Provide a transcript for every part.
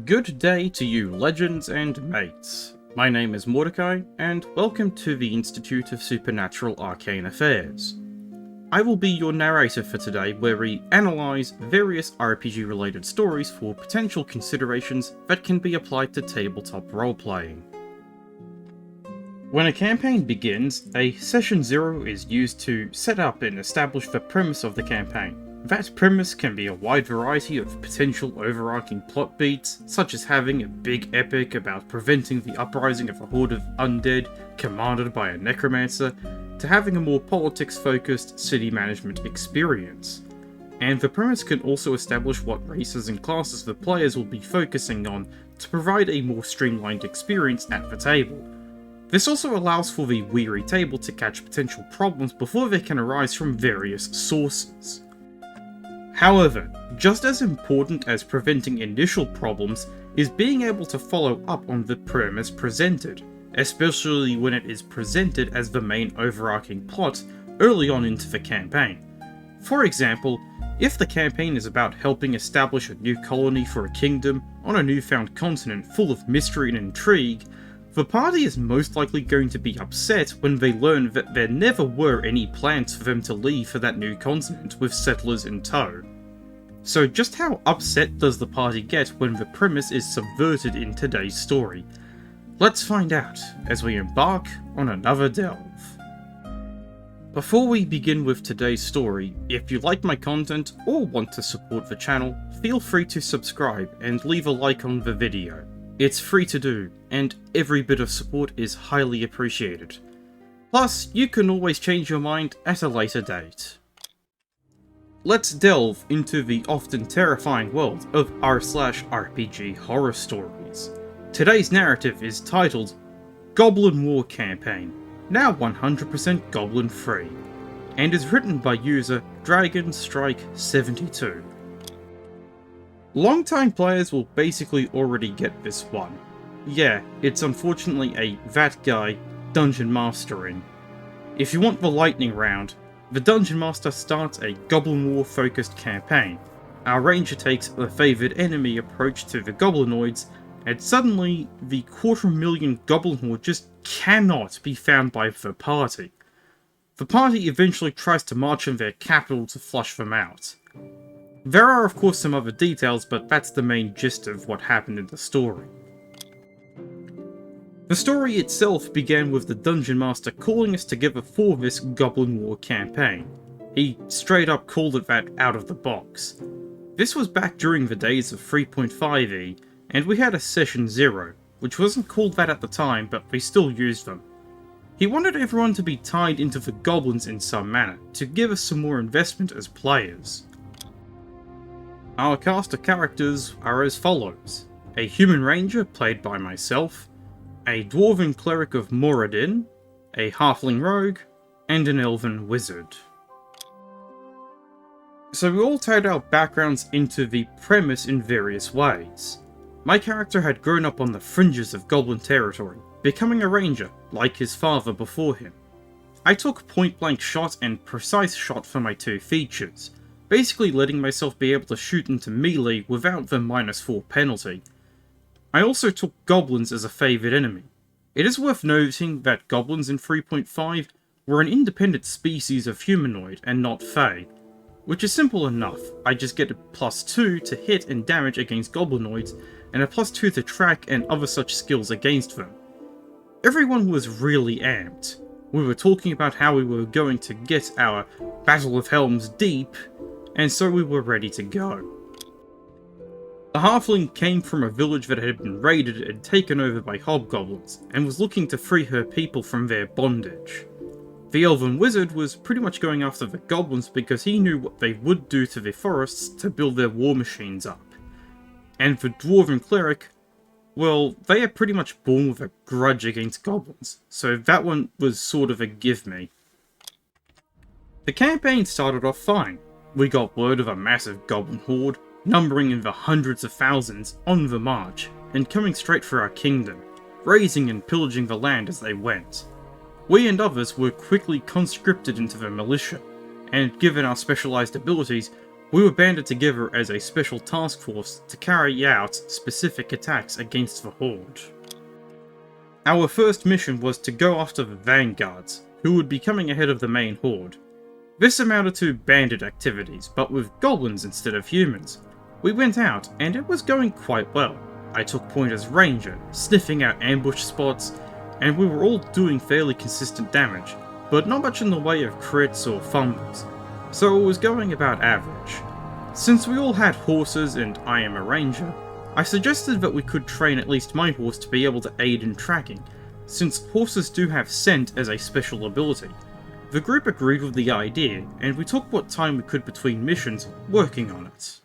Good day to you, legends and mates. My name is Mordecai, and welcome to the Institute of Supernatural Arcane Affairs. I will be your narrator for today, where we analyse various RPG-related stories for potential considerations that can be applied to tabletop role-playing. When a campaign begins, a Session 0 is used to set up and establish the premise of the campaign. That premise can be a wide variety of potential overarching plot beats, such as having a big epic about preventing the uprising of a horde of undead commanded by a necromancer, to having a more politics-focused city management experience. And the premise can also establish what races and classes the players will be focusing on to provide a more streamlined experience at the table. This also allows for the weary table to catch potential problems before they can arise from various sources. However, just as important as preventing initial problems is being able to follow up on the premise presented, especially when it is presented as the main overarching plot early on into the campaign. For example, if the campaign is about helping establish a new colony for a kingdom on a newfound continent full of mystery and intrigue, the party is most likely going to be upset when they learn that there never were any plans for them to leave for that new continent with settlers in tow. So just how upset does the party get when the premise is subverted in today's story? Let's find out as we embark on another delve. Before we begin with today's story, if you like my content or want to support the channel, feel free to subscribe and leave a like on the video. It's free to do, and every bit of support is highly appreciated. Plus, you can always change your mind at a later date. Let's delve into the often terrifying world of r/RPGHorrorStories. Today's narrative is titled Goblin War Campaign, now 100% Goblin free, and is written by user DragonStrike72. Longtime players will basically already get this one. Yeah, it's unfortunately a that guy dungeon mastering. If you want the lightning round, the Dungeon Master starts a Goblin War focused campaign. Our ranger takes the favoured enemy approach to the goblinoids, and suddenly the 250,000 goblin horde just cannot be found by the party. The party eventually tries to march on their capital to flush them out. There are of course some other details, but that's the main gist of what happened in the story. The story itself began with the Dungeon Master calling us together for this Goblin War campaign. He straight up called it that out of the box. This was back during the days of 3.5e, and we had a Session 0, which wasn't called that at the time, but we still used them. He wanted everyone to be tied into the goblins in some manner, to give us some more investment as players. Our cast of characters are as follows: a human ranger played by myself, a dwarven cleric of Moradin, a halfling rogue, and an elven wizard. So we all tied our backgrounds into the premise in various ways. My character had grown up on the fringes of goblin territory, becoming a ranger, like his father before him. I took point-blank shot and precise shot for my two features, basically letting myself be able to shoot into melee without the -4 penalty. I also took goblins as a favoured enemy. It is worth noting that goblins in 3.5 were an independent species of humanoid and not fae, which is simple enough. I just get a +2 to hit and damage against goblinoids, and a +2 to track and other such skills against them. Everyone was really amped. We were talking about how we were going to get our Battle of Helm's Deep, and so we were ready to go. The halfling came from a village that had been raided and taken over by hobgoblins, and was looking to free her people from their bondage. The elven wizard was pretty much going after the goblins because he knew what they would do to the forests to build their war machines up. And the dwarven cleric, well, they are pretty much born with a grudge against goblins, so that one was sort of a give me. The campaign started off fine. We got word of a massive goblin horde, numbering in the hundreds of thousands, on the march, and coming straight for our kingdom, razing and pillaging the land as they went. We and others were quickly conscripted into the militia, and given our specialised abilities, We were banded together as a special task force to carry out specific attacks against the Horde. Our first mission was to go after the vanguards, who would be coming ahead of the main Horde. This amounted to bandit activities, but with goblins instead of humans. We went out, and it was going quite well. I took point as ranger, sniffing out ambush spots, and we were all doing fairly consistent damage, but not much in the way of crits or fumbles, so it was going about average. Since we all had horses and I am a ranger, I suggested that we could train at least my horse to be able to aid in tracking, since horses do have scent as a special ability. The group agreed with the idea, and we took what time we could between missions working on it.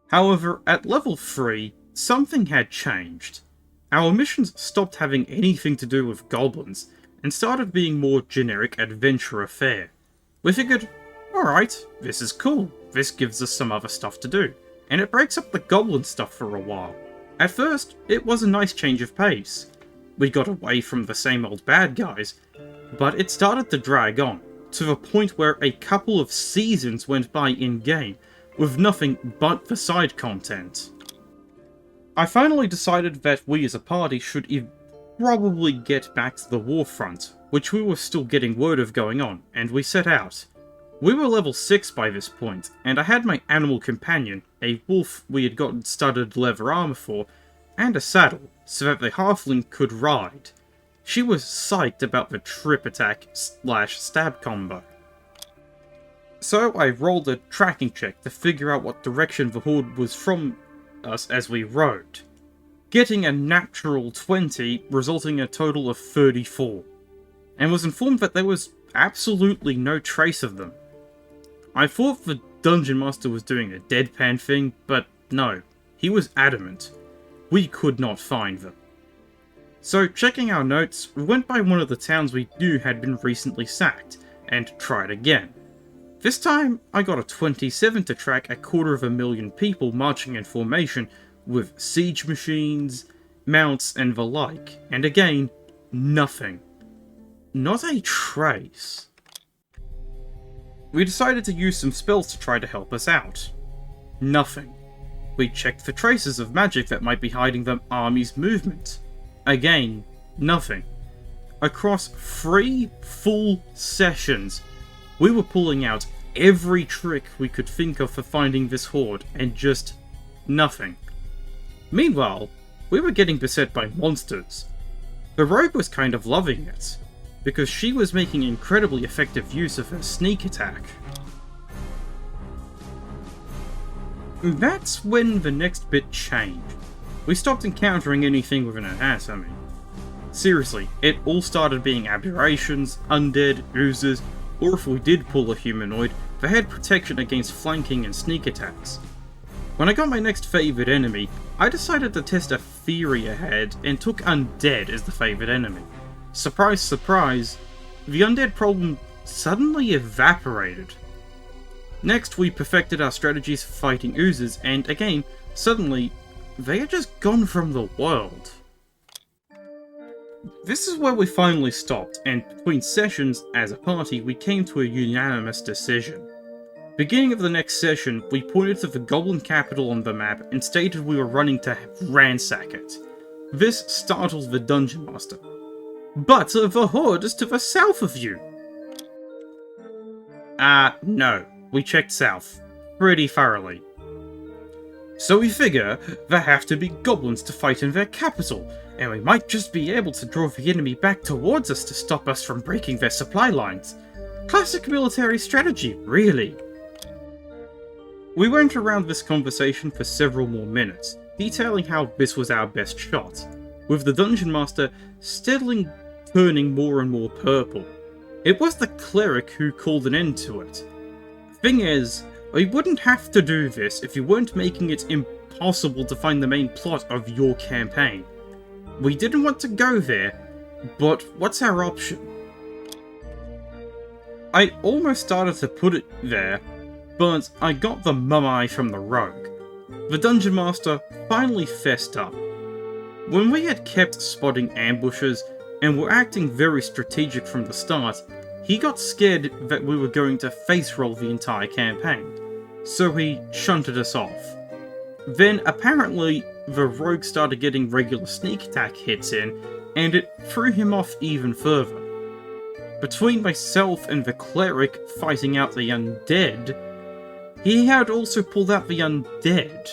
However, at level 3, something had changed. Our missions stopped having anything to do with goblins, and started being more generic adventure fare. We figured, alright, this is cool, this gives us some other stuff to do, and it breaks up the goblin stuff for a while. At first, it was a nice change of pace. We got away from the same old bad guys, but it started to drag on, to the point where a couple of seasons went by in-game, with nothing but the side content. I finally decided that we as a party should probably get back to the war front, which we were still getting word of going on, and we set out. We were level 6 by this point, and I had my animal companion, a wolf we had gotten studded leather armor for, and a saddle, so that the halfling could ride. She was psyched about the trip attack / stab combo. So I rolled a tracking check to figure out what direction the horde was from us as we rode, getting a natural 20, resulting in a total of 34, and was informed that there was absolutely no trace of them. I thought the Dungeon Master was doing a deadpan thing, but no, he was adamant. We could not find them. So, checking our notes, we went by one of the towns we knew had been recently sacked, and tried again. This time, I got a 27 to track 250,000 people marching in formation with siege machines, mounts, and the like, and again, nothing. Not a trace. We decided to use some spells to try to help us out. Nothing. We checked for traces of magic that might be hiding the army's movement. Again, nothing. Across 3 full sessions, we were pulling out every trick we could think of for finding this horde, and just nothing. Meanwhile, we were getting beset by monsters. The rogue was kind of loving it, because she was making incredibly effective use of her sneak attack. That's when the next bit changed. We stopped encountering anything with an anatomy. Seriously, it all started being aberrations, undead, oozes, or if we did pull a humanoid, they had protection against flanking and sneak attacks. When I got my next favoured enemy, I decided to test a theory ahead and took undead as the favoured enemy. Surprise, surprise, the undead problem suddenly evaporated. Next, we perfected our strategies for fighting oozes, and again, suddenly, they had just gone from the world. This is where we finally stopped, and between sessions, as a party, we came to a unanimous decision. Beginning of the next session, we pointed to the Goblin capital on the map and stated we were running to ransack it. This startled the Dungeon Master. But the horde is to the south of you! No. We checked south. Pretty thoroughly. So we figure there have to be goblins to fight in their capital, and we might just be able to draw the enemy back towards us to stop us from breaking their supply lines. Classic military strategy, really. We went around this conversation for several more minutes, detailing how this was our best shot, with the Dungeon Master steadily turning more and more purple. It was the cleric who called an end to it. Thing is, we wouldn't have to do this if you weren't making it impossible to find the main plot of your campaign. We didn't want to go there, but what's our option? I almost started to put it there, but I got the mum-eye from the rogue. The Dungeon Master finally fessed up. When we had kept spotting ambushes and were acting very strategic from the start, he got scared that we were going to face roll the entire campaign, so he shunted us off. Then apparently the rogue started getting regular sneak attack hits in, and it threw him off even further. Between myself and the cleric fighting out the undead, he had also pulled out the undead.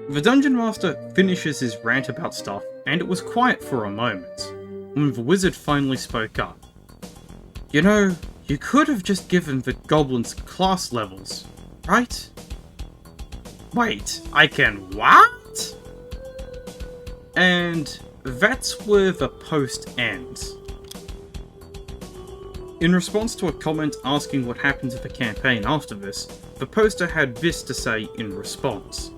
The Dungeon Master finishes his rant about stuff, and it was quiet for a moment, when the wizard finally spoke up. You know, you could have just given the goblins class levels, right? Wait, I can what? And that's where the post ends. In response to a comment asking what happened to the campaign after this, the poster had this to say in response.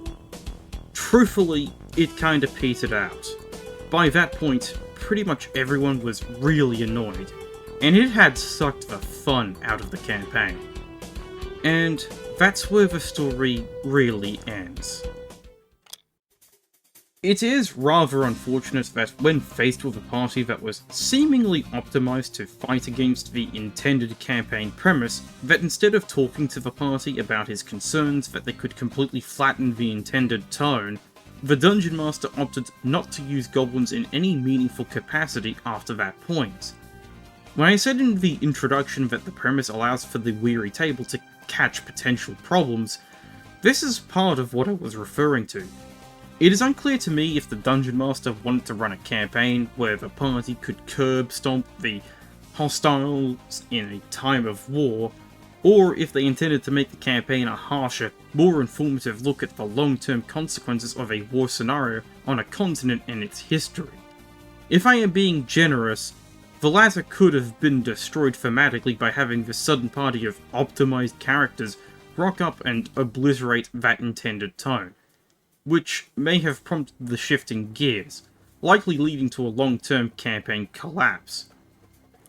Truthfully, it kinda petered out. By that point, pretty much everyone was really annoyed, and it had sucked the fun out of the campaign. And that's where the story really ends. It is rather unfortunate that when faced with a party that was seemingly optimized to fight against the intended campaign premise, that instead of talking to the party about his concerns that they could completely flatten the intended tone, the Dungeon Master opted not to use goblins in any meaningful capacity after that point. When I said in the introduction that the premise allows for the weary table to catch potential problems, this is part of what I was referring to. It is unclear to me if the Dungeon Master wanted to run a campaign where the party could curb stomp the hostiles in a time of war, or if they intended to make the campaign a harsher, more informative look at the long-term consequences of a war scenario on a continent and its history. If I am being generous, the latter could have been destroyed thematically by having the sudden party of optimized characters rock up and obliterate that intended tone, which may have prompted the shifting gears, likely leading to a long-term campaign collapse.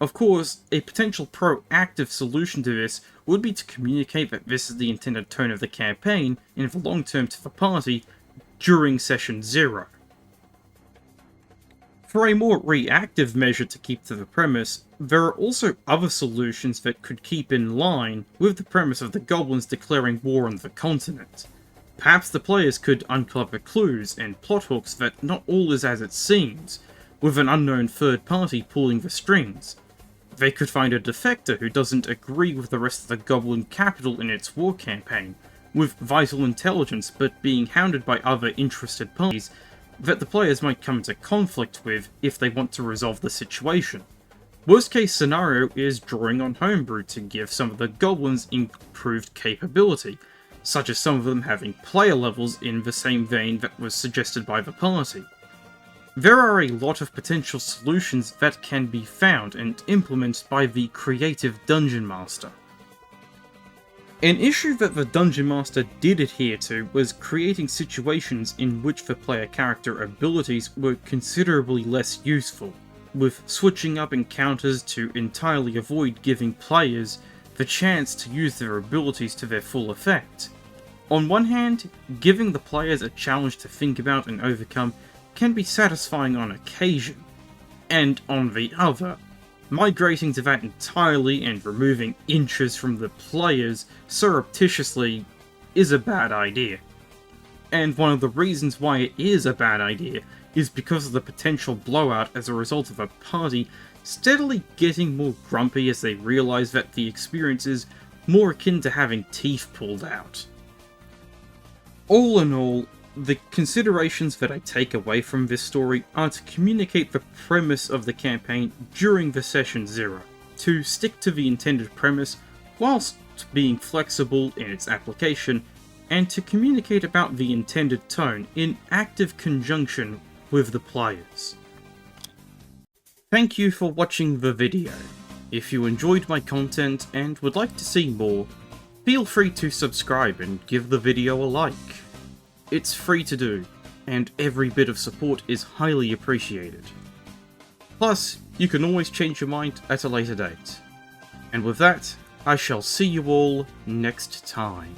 Of course, a potential proactive solution to this would be to communicate that this is the intended tone of the campaign in the long term to the party during Session 0. For a more reactive measure to keep to the premise, there are also other solutions that could keep in line with the premise of the goblins declaring war on the continent. Perhaps the players could uncover clues and plot hooks that not all is as it seems, with an unknown third party pulling the strings. They could find a defector who doesn't agree with the rest of the Goblin capital in its war campaign, with vital intelligence but being hounded by other interested parties that the players might come into conflict with if they want to resolve the situation. Worst case scenario is drawing on homebrew to give some of the goblins improved capability, such as some of them having player levels in the same vein that was suggested by the party. There are a lot of potential solutions that can be found and implemented by the creative Dungeon Master. An issue that the Dungeon Master did adhere to was creating situations in which the player character abilities were considerably less useful, with switching up encounters to entirely avoid giving players the chance to use their abilities to their full effect. On one hand, giving the players a challenge to think about and overcome can be satisfying on occasion, and on the other, migrating to that entirely and removing inches from the players surreptitiously is a bad idea. And one of the reasons why it is a bad idea is because of the potential blowout as a result of a party steadily getting more grumpy as they realize that the experience is more akin to having teeth pulled out. All in all, the considerations that I take away from this story are to communicate the premise of the campaign during the Session 0, to stick to the intended premise whilst being flexible in its application, and to communicate about the intended tone in active conjunction with the players. Thank you for watching the video. If you enjoyed my content and would like to see more, feel free to subscribe and give the video a like. It's free to do, and every bit of support is highly appreciated. Plus, you can always change your mind at a later date. And with that, I shall see you all next time.